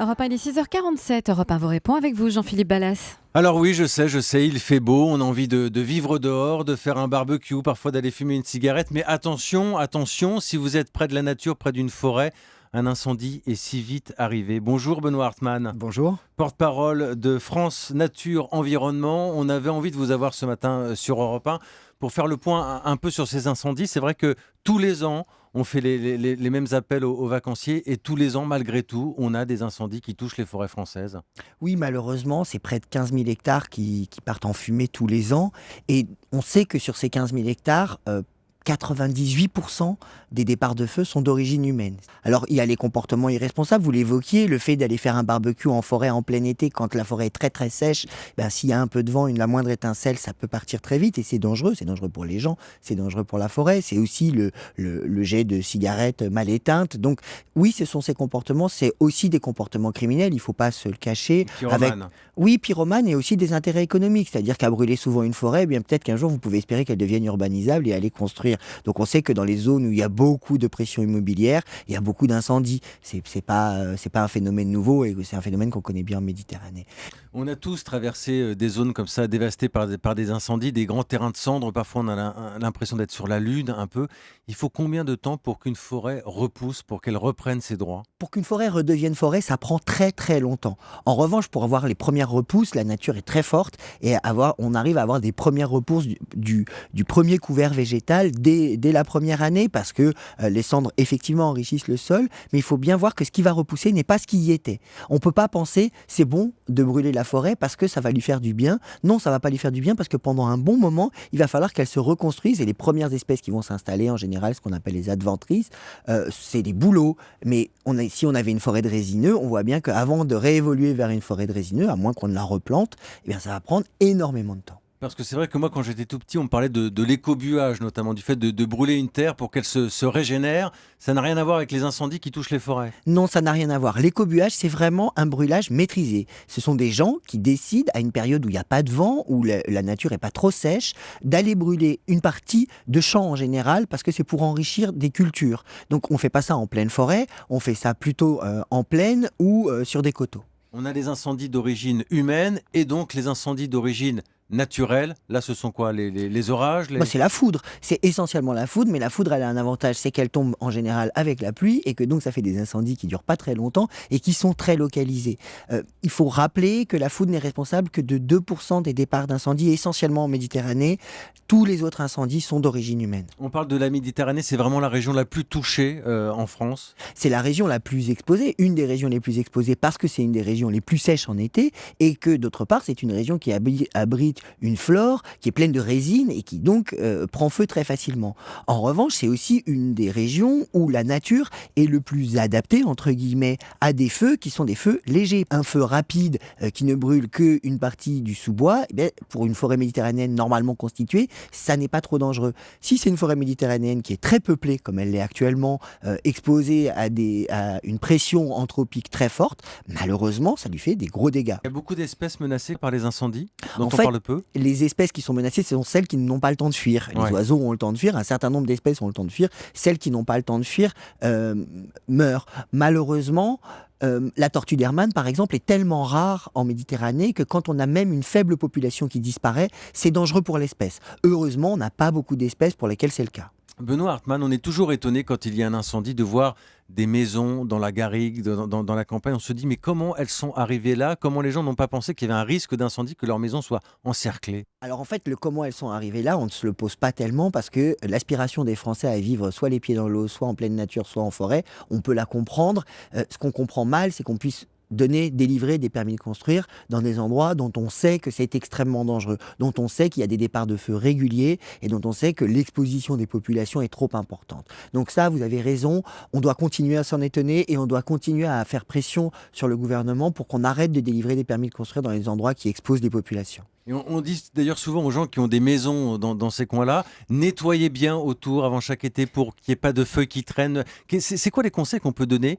Europe 1, il est 6h47. Europe 1 vous répond avec vous, Jean-Philippe Ballas. Alors oui, je sais, il fait beau, on a envie de vivre dehors, de faire un barbecue, parfois d'aller fumer une cigarette. Mais attention, si vous êtes près de la nature, près d'une forêt, un incendie est si vite arrivé. Bonjour Benoît Hartmann. Bonjour. Porte-parole de France Nature Environnement. On avait envie de vous avoir ce matin sur Europe 1 pour faire le point un peu sur ces incendies. C'est vrai que tous les ans, on fait les mêmes appels aux vacanciers et tous les ans, malgré tout, on a des incendies qui touchent les forêts françaises. Oui, malheureusement, c'est près de 15 000 hectares qui partent en fumée tous les ans. Et on sait que sur ces 15 000 hectares, 98% des départs de feu sont d'origine humaine. Alors, il y a les comportements irresponsables, vous l'évoquiez, le fait d'aller faire un barbecue en forêt en plein été quand la forêt est très très sèche, s'il y a un peu de vent, la moindre étincelle, ça peut partir très vite et c'est dangereux pour les gens, c'est dangereux pour la forêt, c'est aussi le jet de cigarettes mal éteintes. Donc oui, ce sont ces comportements, c'est aussi des comportements criminels, il ne faut pas se le cacher. Pyromane. Oui, pyromane et aussi des intérêts économiques, c'est-à-dire qu'à brûler souvent une forêt, peut-être qu'un jour vous pouvez espérer qu'elle devienne urbanisable et aller construire. Donc on sait que dans les zones où il y a beaucoup de pression immobilière, il y a beaucoup d'incendies. C'est pas un phénomène nouveau et c'est un phénomène qu'on connaît bien en Méditerranée. On a tous traversé des zones comme ça, dévastées par des incendies, des grands terrains de cendres. Parfois, on a l'impression d'être sur la Lune un peu. Il faut combien de temps pour qu'une forêt repousse, pour qu'elle reprenne ses droits ? Pour qu'une forêt redevienne forêt, ça prend très très longtemps. En revanche, pour avoir les premières repousses, la nature est très forte et on arrive à avoir des premières repousses du premier couvert végétal dès la première année parce que les cendres effectivement enrichissent le sol, mais il faut bien voir que ce qui va repousser n'est pas ce qui y était. On ne peut pas penser c'est bon de brûler la forêt parce que ça va lui faire du bien. Non, ça ne va pas lui faire du bien parce que pendant un bon moment, il va falloir qu'elle se reconstruise et les premières espèces qui vont s'installer en général, ce qu'on appelle les adventices, c'est des bouleaux. Mais si on avait une forêt de résineux, on voit bien qu'avant de réévoluer vers une forêt de résineux, à moins qu'on ne la replante, ça va prendre énormément de temps. Parce que c'est vrai que moi, quand j'étais tout petit, on me parlait de l'écobuage, notamment du fait de brûler une terre pour qu'elle se régénère. Ça n'a rien à voir avec les incendies qui touchent les forêts. Non, ça n'a rien à voir. L'écobuage, c'est vraiment un brûlage maîtrisé. Ce sont des gens qui décident, à une période où il n'y a pas de vent, où la nature n'est pas trop sèche, d'aller brûler une partie de champs en général, parce que c'est pour enrichir des cultures. Donc on ne fait pas ça en pleine forêt, on fait ça plutôt en plaine ou sur des coteaux. On a les incendies d'origine humaine et donc les incendies d'origine naturelle. Là, ce sont quoi, les orages C'est la foudre. C'est essentiellement la foudre, mais la foudre, elle a un avantage, c'est qu'elle tombe en général avec la pluie et que donc ça fait des incendies qui durent pas très longtemps et qui sont très localisés. Il faut rappeler que la foudre n'est responsable que de 2% des départs d'incendie, essentiellement en Méditerranée. Tous les autres incendies sont d'origine humaine. On parle de la Méditerranée, c'est vraiment la région la plus touchée en France. C'est la région la plus exposée, une des régions les plus exposées parce que c'est une des régions les plus sèches en été et que d'autre part, c'est une région qui abrite une flore qui est pleine de résine et qui donc prend feu très facilement. En revanche, c'est aussi une des régions où la nature est le plus adaptée, entre guillemets, à des feux qui sont des feux légers. Un feu rapide qui ne brûle qu'une partie du sous-bois, pour une forêt méditerranéenne normalement constituée, ça n'est pas trop dangereux. Si c'est une forêt méditerranéenne qui est très peuplée, comme elle l'est actuellement, exposée à une pression anthropique très forte, malheureusement, ça lui fait des gros dégâts. Il y a beaucoup d'espèces menacées par les incendies, dont En on fait, parle peu. Les espèces qui sont menacées, ce sont celles qui n'ont pas le temps de fuir. Les oiseaux ont le temps de fuir, un certain nombre d'espèces ont le temps de fuir. Celles qui n'ont pas le temps de fuir meurent. Malheureusement, la tortue d'Hermann, par exemple, est tellement rare en Méditerranée que quand on a même une faible population qui disparaît, c'est dangereux pour l'espèce. Heureusement, on n'a pas beaucoup d'espèces pour lesquelles c'est le cas. Benoît Hartmann, on est toujours étonné quand il y a un incendie de voir des maisons dans la garrigue, dans la campagne. On se dit mais comment elles sont arrivées là ? Comment les gens n'ont pas pensé qu'il y avait un risque d'incendie, que leur maison soit encerclée ? Alors en fait, le comment elles sont arrivées là, on ne se le pose pas tellement parce que l'aspiration des Français à vivre soit les pieds dans l'eau, soit en pleine nature, soit en forêt, on peut la comprendre. Ce qu'on comprend mal, c'est qu'on puisse délivrer des permis de construire dans des endroits dont on sait que c'est extrêmement dangereux, dont on sait qu'il y a des départs de feu réguliers et dont on sait que l'exposition des populations est trop importante. Donc ça, vous avez raison, on doit continuer à s'en étonner et on doit continuer à faire pression sur le gouvernement pour qu'on arrête de délivrer des permis de construire dans les endroits qui exposent les populations. Et on dit d'ailleurs souvent aux gens qui ont des maisons dans ces coins-là, nettoyez bien autour avant chaque été pour qu'il n'y ait pas de feuilles qui traînent. C'est quoi les conseils qu'on peut donner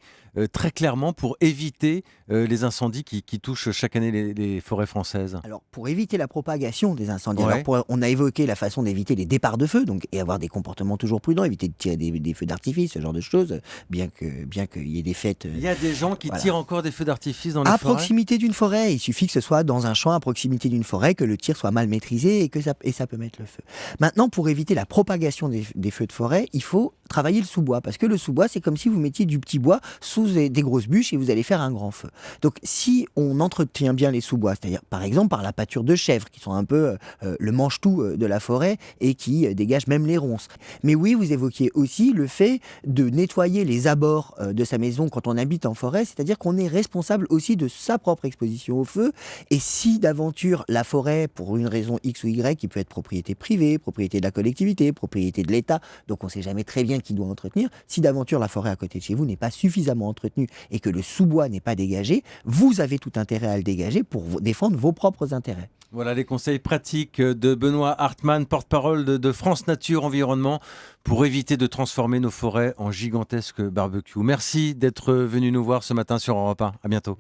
très clairement pour éviter les incendies qui touchent chaque année les forêts françaises? Alors, pour éviter la propagation des incendies, Ouais. alors on a évoqué la façon d'éviter les départs de feu, donc, et avoir des comportements toujours prudents, éviter de tirer des feux d'artifice, ce genre de choses, bien qu'il y ait des fêtes. Il y a des gens qui Voilà. tirent encore des feux d'artifice dans les À forêts? proximité d'une forêt, il suffit que ce soit dans un champ à proximité d'une forêt, que le tir soit mal maîtrisé et ça peut mettre le feu. Maintenant, pour éviter la propagation des feux de forêt, il faut travailler le sous-bois, parce que le sous-bois, c'est comme si vous mettiez du petit bois sous des grosses bûches et vous allez faire un grand feu. Donc, si on entretient bien les sous-bois, c'est-à-dire par exemple par la pâture de chèvres, qui sont un peu le mange-tout de la forêt et qui dégagent même les ronces. Mais oui, vous évoquiez aussi le fait de nettoyer les abords de sa maison quand on habite en forêt, c'est-à-dire qu'on est responsable aussi de sa propre exposition au feu. Et si d'aventure la forêt, pour une raison X ou Y, qui peut être propriété privée, propriété de la collectivité, propriété de l'État, donc on ne sait jamais très bien qui doit entretenir, si d'aventure la forêt à côté de chez vous n'est pas suffisamment entretenue et que le sous-bois n'est pas dégagé, vous avez tout intérêt à le dégager pour défendre vos propres intérêts. Voilà les conseils pratiques de Benoît Hartmann, porte-parole de France Nature Environnement, pour éviter de transformer nos forêts en gigantesques barbecues. Merci d'être venu nous voir ce matin sur Europe 1. À bientôt.